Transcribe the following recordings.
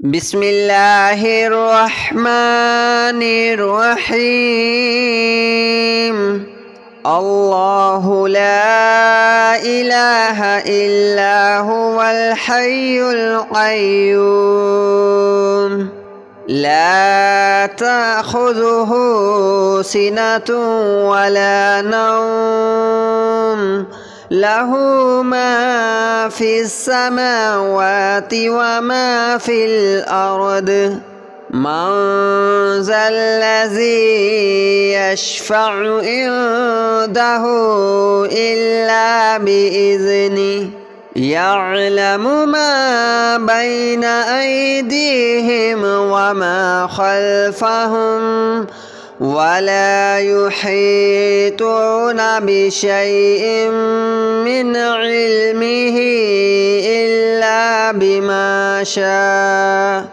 بسم الله الرحمن الرحيم. الله لا إله إلا هو الحي القيوم لا تأخذه سنة ولا نوم له ما في السماوات وما في الأرض من ذا الذي يشفع عنده إلا بإذنه يعلم ما بين أيديهم وما خلفهم ولا يحيطون بشيء من علمه إلا بما شاء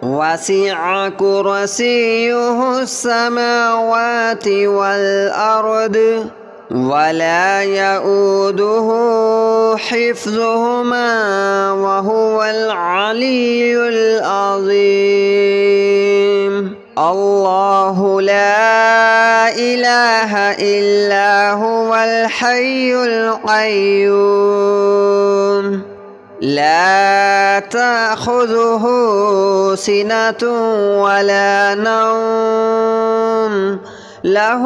وسع كرسيه السماوات والأرض ولا يؤوده حفظهما وهو العلي العظيم. الله لا إله إلا هو الحي القيوم لا تأخذه سنة ولا نوم له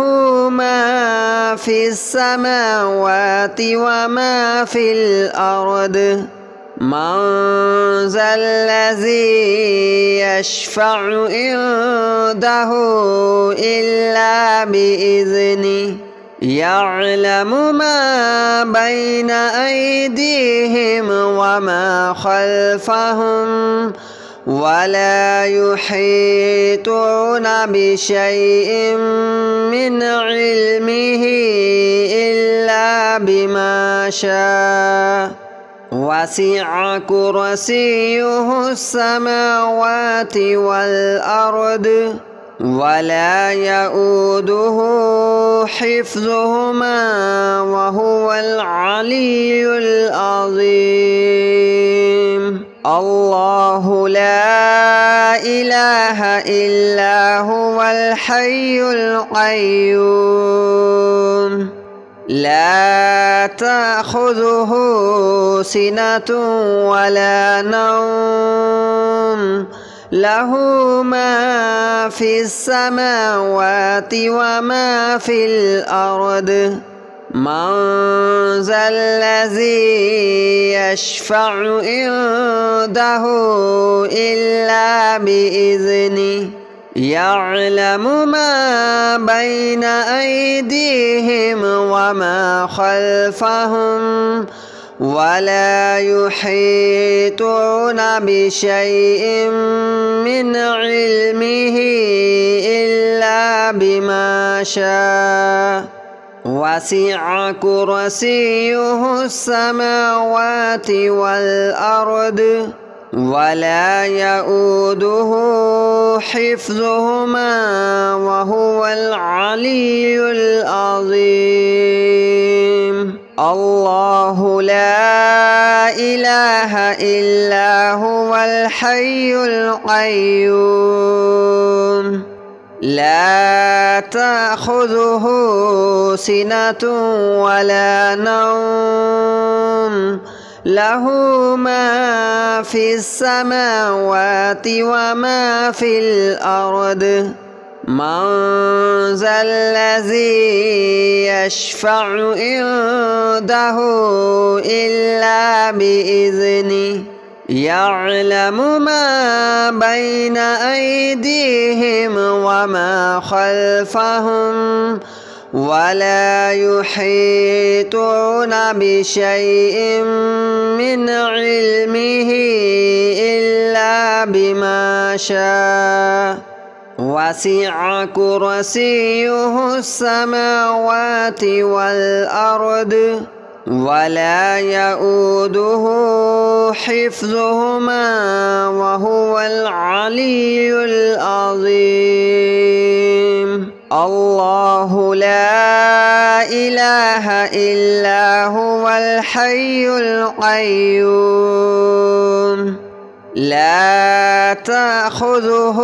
ما في السماوات وما في الأرض من ذا الذي يشفع عنده إلا بإذنه يعلم ما بين أيديهم وما خلفهم ولا يحيطون بشيء من علمه إلا بما شاء وسع كرسيه السماوات والأرض ولا يؤوده حفظهما وهو العلي العظيم. الله لا إله إلا هو الحي القيوم لا تأخذه سنة ولا نوم له ما في السماوات وما في الأرض من ذا الذي يشفع عنده إلا بإذنه يعلم ما بين أيديهم وما خلفهم ولا يحيطون بشيء من علمه إلا بما شاء وسع كرسيه السماوات والأرض ولا يؤوده حفظهما وهو العلي العظيم. الله لا إله إلا هو الحي القيوم لا تأخذه سنة ولا نوم له ما في السماوات وما في الأرض من ذا الذي يشفع عنده إلا بإذنه يعلم ما بين أيديهم وما خلفهم ولا يحيطون بشيء من علمه إلا بما شاء وسع كرسيه السماوات والأرض ولا يؤوده حفظهما وهو العلي العظيم. الله لا إله إلا هو الحي القيوم لا تأخذه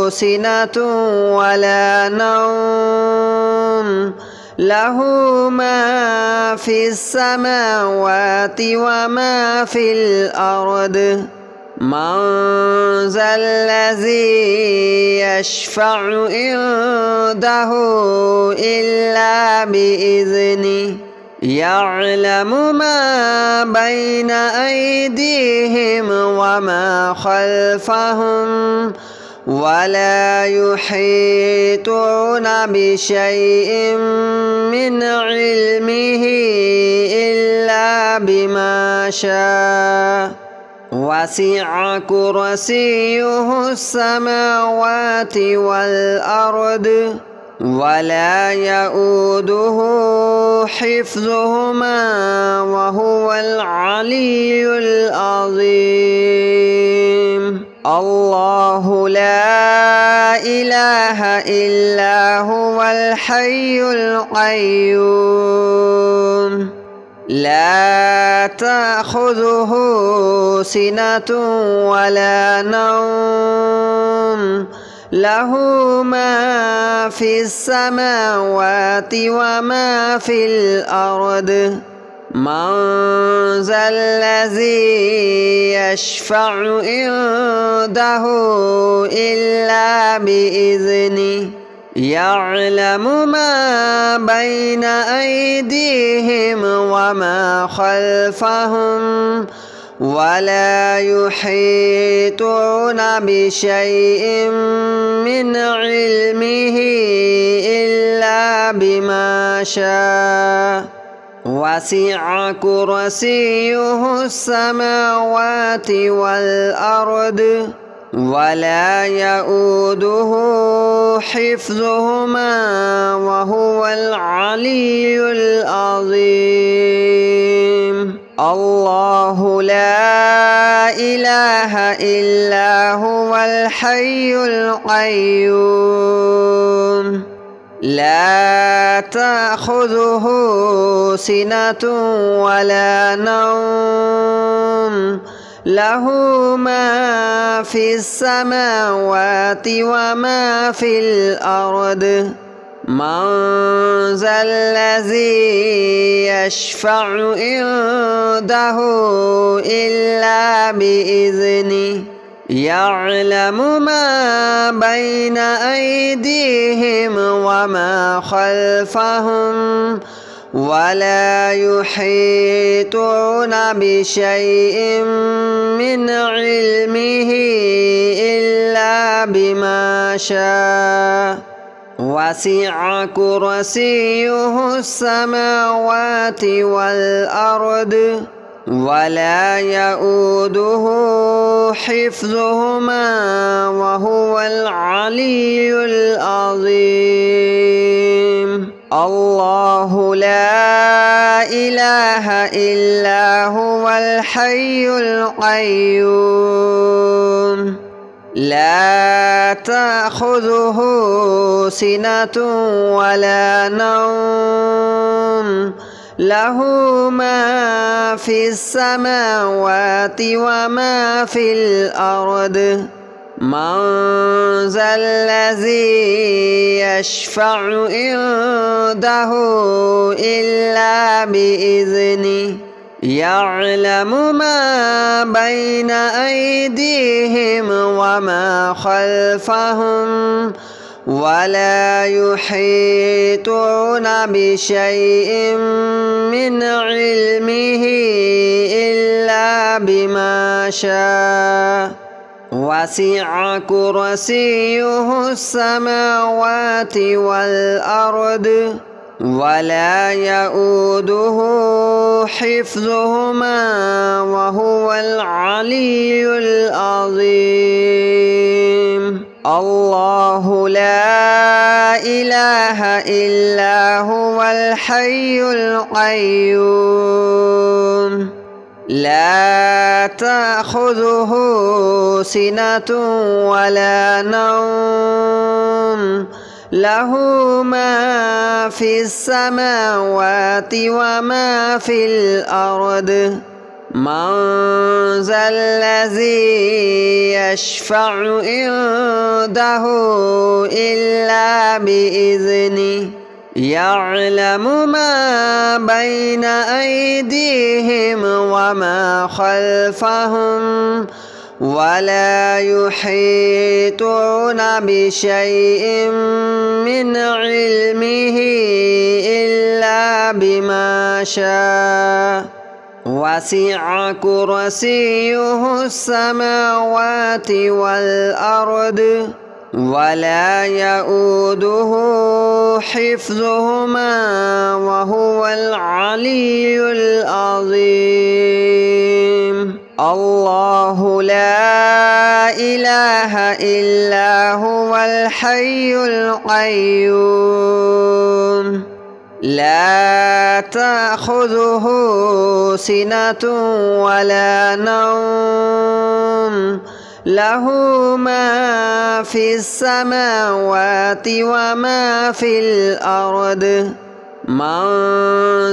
سنة ولا نوم له ما في السماوات وما في الأرض من ذا الذي يشفع عنده إلا بإذنه يعلم ما بين أيديهم وما خلفهم ولا يحيطون بشيء من علمه إلا بما شاء وسع كرسيه السماوات والأرض ولا يؤوده حفظهما وهو العلي العظيم الله لا إله إلا هو الحي القيوم لا تأخذه سنة ولا نوم له ما في السماوات وما في الأرض من ذا الذي يشفع عنده إلا بإذنه يعلم ما بين أيديهم وما خلفهم ولا يحيطون بشيء من علمه إلا بما شاء وسع كرسيه السماوات والأرض ولا يؤوده حفظهما وهو العلي العظيم الله لا إله إلا هو الحي القيوم لا تأخذه سنة ولا نوم له ما في السماوات وما في الأرض من ذا الذي يشفع عنده إلا بإذنه يعلم ما بين أيديهم وما خلفهم ولا يحيطون بشيء من علمه إلا بما شاء وسع كرسيه السماوات والأرض ولا يؤوده حفظهما وهو العلي العظيم الله لا إله إلا هو الحي القيوم لا تأخذه سنة ولا نوم له ما في السماوات وما في الأرض من ذا الذي يشفع عنده إلا بإذنه يعلم ما بين أيديهم وما خلفهم ولا يحيطون بشيء من علمه إلا بما شاء وسع كرسيه السماوات والأرض ولا يؤوده حفظهما وهو العلي العظيم الله لا إله إلا هو الحي القيوم لا تأخذه سنة ولا نوم له ما في السماوات وما في الأرض من ذا الذي يشفع عنده إلا بإذنه يعلم ما بين أيديهم وما خلفهم ولا يحيطون بشيء من علمه إلا بما شاء وسع كرسيه السماوات والأرض ولا يؤوده حفظهما وهو العلي العظيم الله لا إله إلا هو الحي القيوم لا تأخذه سنة ولا نوم له ما في السماوات وما في الأرض من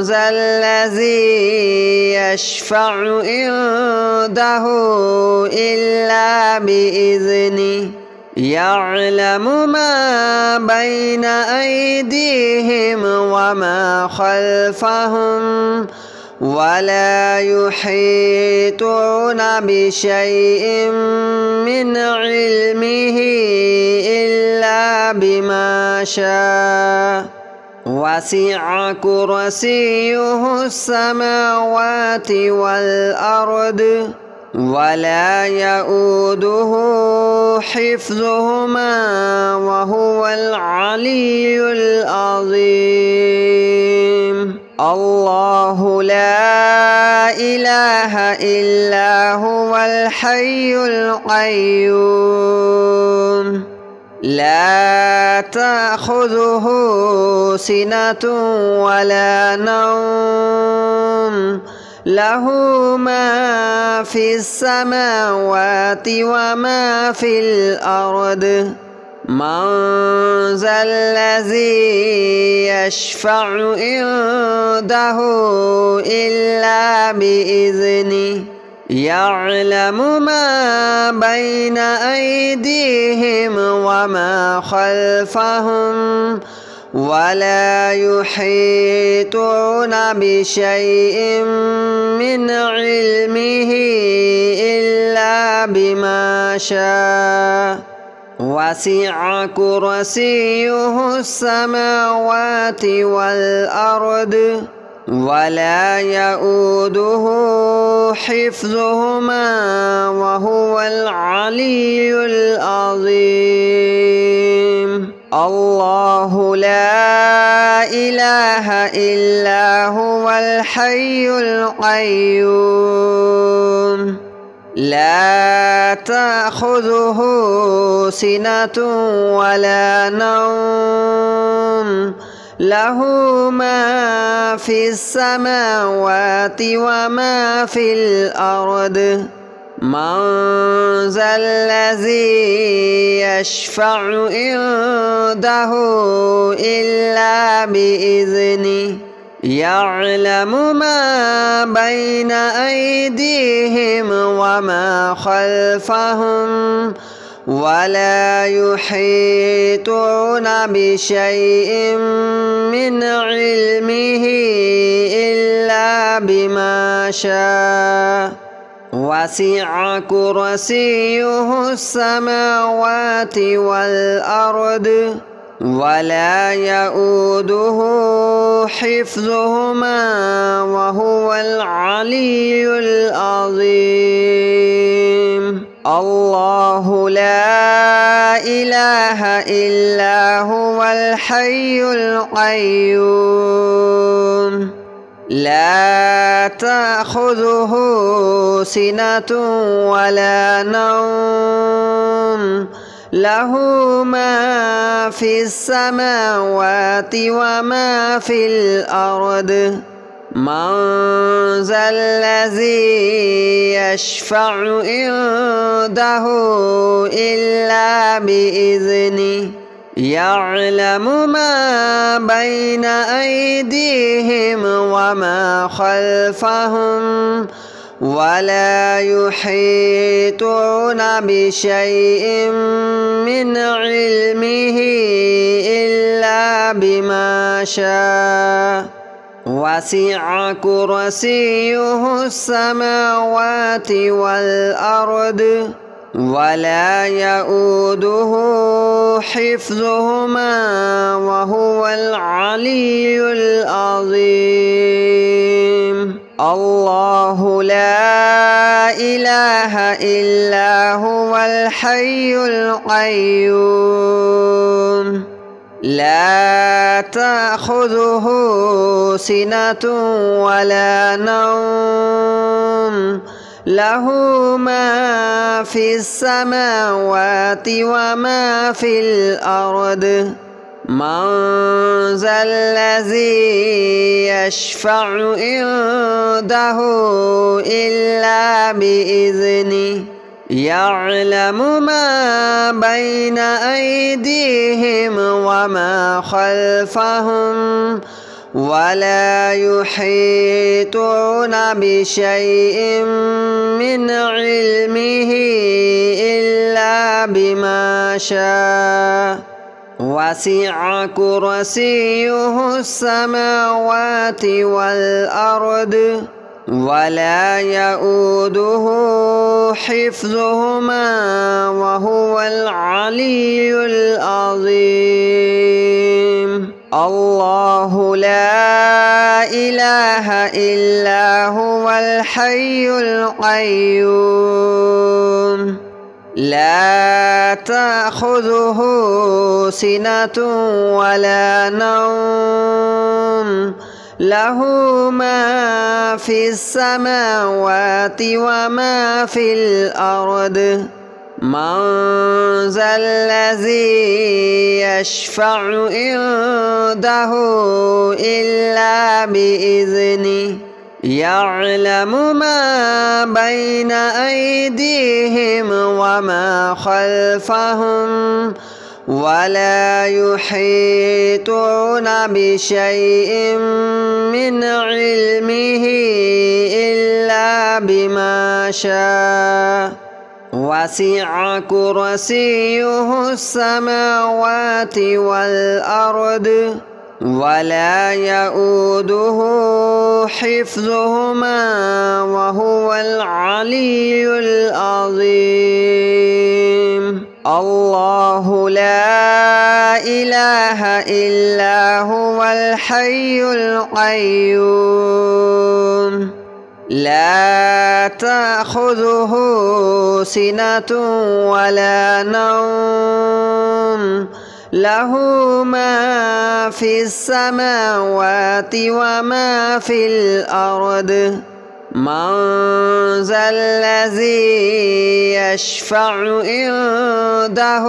ذا الذي يشفع عنده إلا بإذنه يعلم ما بين أيديهم وما خلفهم ولا يحيطون بشيء من علمه إلا بما شاء وسع كرسيه السماوات والأرض ولا يؤوده حفظهما وهو العلي العظيم الله لا إله إلا هو الحي القيوم لا تأخذه سنة ولا نوم له ما في السماوات وما في الأرض من ذا الذي يشفع عنده إلا بإذنه يعلم ما بين أيديهم وما خلفهم ولا يحيطون بشيء من علمه إلا بما شاء وسع كرسيه السماوات والأرض ولا يؤوده حفظهما وهو العلي العظيم الله لا إله إلا هو الحي القيوم لا تأخذه سنة ولا نوم له ما في السماوات وما في الأرض من ذا الذي يشفع عنده إلا بإذنه يعلم ما بين أيديهم وما خلفهم ولا يحيطون بشيء من علمه إلا بما شاء وسع كرسيه السماوات والأرض ولا يؤوده حفظهما وهو العلي العظيم الله لا إله إلا هو الحي القيوم لا تأخذه سنة ولا نوم له ما في السماوات وما في الأرض من ذا الذي يشفع عنده إلا بإذنه يعلم ما بين أيديهم وما خلفهم ولا يحيطون بشيء من علمه إلا بما شاء وسع كرسيه السماوات والأرض ولا يؤوده حفظهما وهو العلي العظيم الله لا إله إلا هو الحي القيوم لا تأخذه سنة ولا نوم له ما في السماوات وما في الأرض من ذا الذي يشفع عنده إلا بإذنه يعلم ما بين أيديهم وما خلفهم ولا يحيطون بشيء من علمه إلا بما شاء وسع كرسيه السماوات والأرض ولا يؤوده حفظهما وهو العلي العظيم الله لا إله إلا هو الحي القيوم لا تأخذه سنة ولا نوم له ما في السماوات وما في الأرض من ذا الذي يشفع عنده إلا بإذنه يعلم ما بين أيديهم وما خلفهم ولا يحيطون بشيء من علمه إلا بما شاء وسع كرسيه السماوات والأرض ولا يؤوده حفظهما وهو العلي العظيم الله لا إله إلا هو الحي القيوم لا تأخذه سنة ولا نوم له ما في السماوات وما في الأرض من ذا الذي يشفع عنده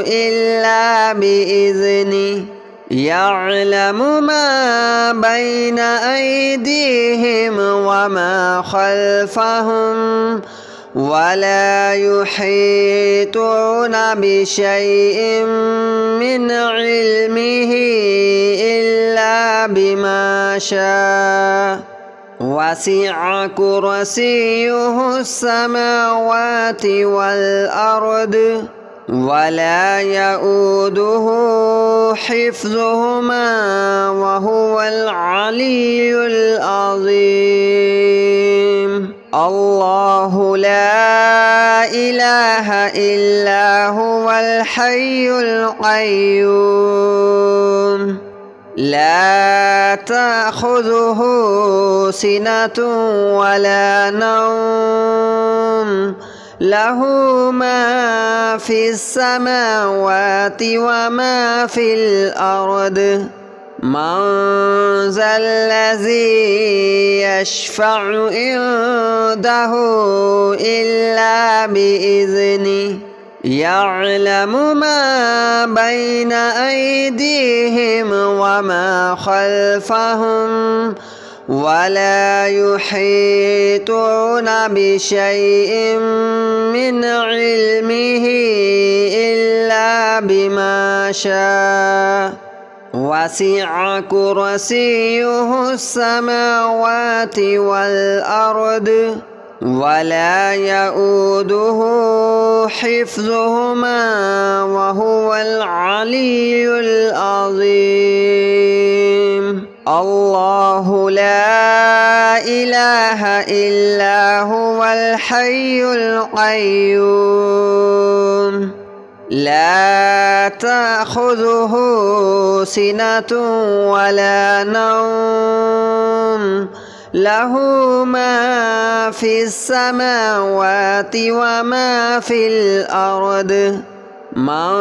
إلا بإذنه يعلم ما بين أيديهم وما خلفهم ولا يحيطون بشيء من علمه إلا بما شاء وسع كرسيه السماوات والأرض ولا يؤوده حفظهما وهو العلي العظيم الله لا إله إلا هو الحي القيوم لا تأخذه سنة ولا نوم له ما في السماوات وما في الأرض من ذا الذي يشفع عنده إلا بإذنه يعلم ما بين أيديهم وما خلفهم ولا يحيطون بشيء من علمه إلا بما شاء وسع كرسيه السماوات والأرض ولا يؤوده حفظهما وهو العلي العظيم. الله لا إله إلا هو الحي القيوم لا تأخذه سنة ولا نوم له ما في السماوات وما في الأرض من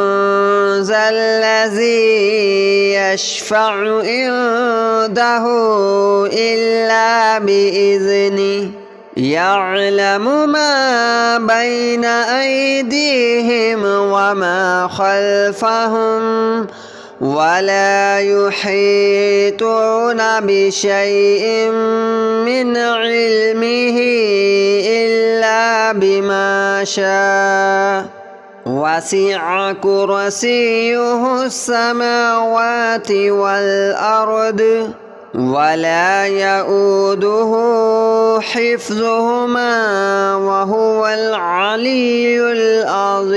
ذا الذي يشفع عنده إلا بإذنه يعلم ما بين أيديهم وما خلفهم ولا يحيطون بشيء من علمه إلا بما شاء وسع كرسيه السماوات والأرض ولا يؤوده حفظهما وهو العلي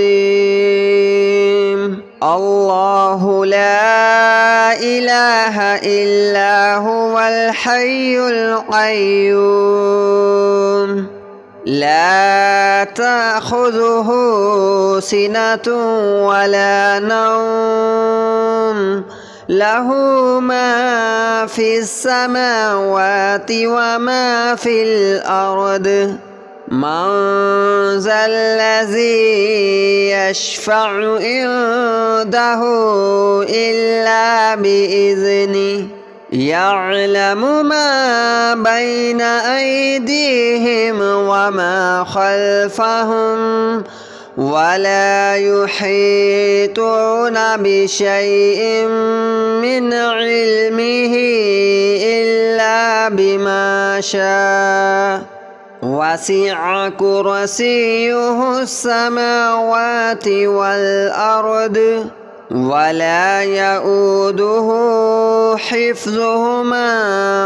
العظيم. الله لا إله إلا هو الحي القيوم لا تأخذه سنة ولا نوم له ما في السماوات وما في الأرض من ذا الذي يشفع عنده إلا بإذنه يعلم ما بين أيديهم وما خلفهم ولا يحيطون بشيء من علمه إلا بما شاء وسع كرسيه السماوات والأرض ولا يؤوده حفظهما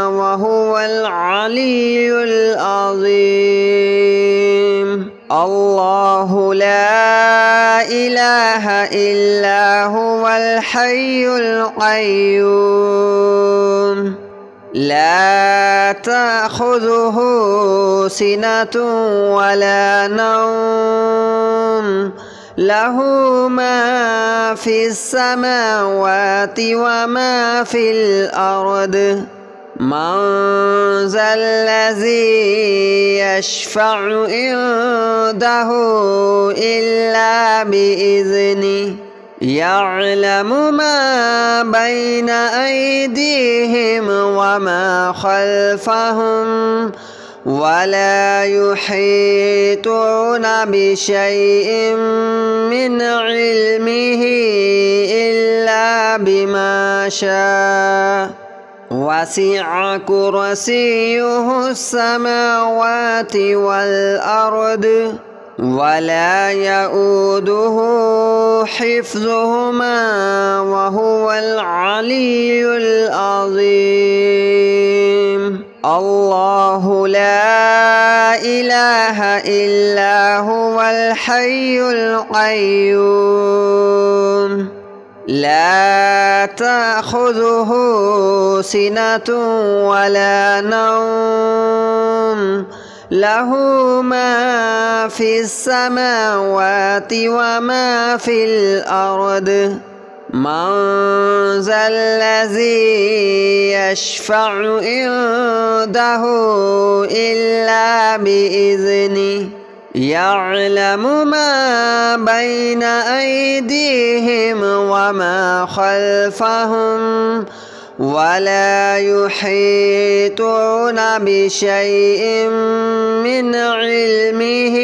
وهو العلي العظيم. الله لا إله إلا هو الحي القيوم لا تأخذه سنة ولا نوم له ما في السماوات وما في الأرض من ذا الذي يشفع عنده إلا بإذنه يعلم ما بين أيديهم وما خلفهم ولا يحيطون بشيء من علمه إلا بما شاء وسع كرسيه السماوات والأرض ولا يؤوده حفظهما وهو العلي العظيم. الله لا إله إلا هو الحي القيوم لا تأخذه سنة ولا نوم له ما في السماوات وما في الأرض من ذا الذي يشفع عنده إلا بإذنه يعلم ما بين أيديهم وما خلفهم ولا يحيطون بشيء من علمه